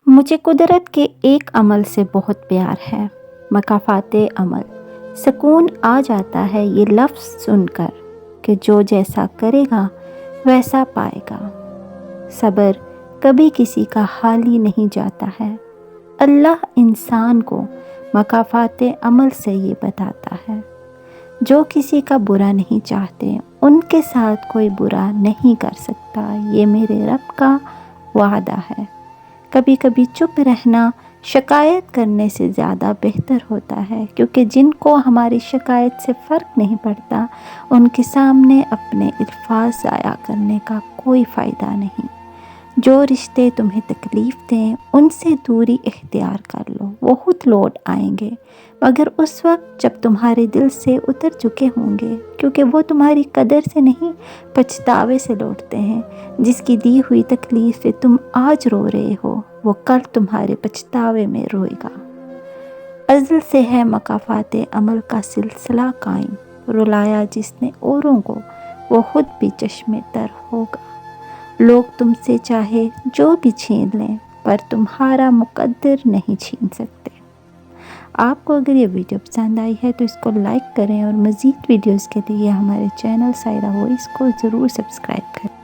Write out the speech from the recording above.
مجھے قدرت کے ایک عمل سے بہت پیار ہے، مکافات عمل۔ سکون آ جاتا ہے یہ لفظ سن کر کہ جو جیسا کرے گا ویسا پائے گا۔ صبر کبھی کسی کا حال ہی نہیں جاتا ہے۔ اللہ انسان کو مکافات عمل سے یہ بتاتا ہے، جو کسی کا برا نہیں چاہتے ان کے ساتھ کوئی برا نہیں کر سکتا، یہ میرے رب کا وعدہ ہے۔ کبھی کبھی چپ رہنا شکایت کرنے سے زیادہ بہتر ہوتا ہے، کیونکہ جن کو ہماری شکایت سے فرق نہیں پڑتا ان کے سامنے اپنے الفاظ ضائع کرنے کا کوئی فائدہ نہیں۔ جو رشتے تمہیں تکلیف دیں ان سے دوری اختیار کر لو، وہ خود لوٹ آئیں گے، مگر اس وقت جب تمہارے دل سے اتر چکے ہوں گے، کیونکہ وہ تمہاری قدر سے نہیں پچھتاوے سے لوٹتے ہیں۔ جس کی دی ہوئی تکلیف سے تم آج رو رہے ہو وہ کل تمہارے پچھتاوے میں روئے گا۔ ازل سے ہے مکافات عمل کا سلسلہ قائم، رلایا جس نے اوروں کو وہ خود بھی چشمے تر ہوگا۔ لوگ تم سے چاہے جو بھی چھین لیں پر تمہارا مقدر نہیں چھین سکتے۔ آپ کو اگر یہ ویڈیو پسند آئی ہے تو اس کو لائک کریں اور مزید ویڈیوز کے لیے ہمارے چینل سائرہ وائس کو ضرور سبسکرائب کریں۔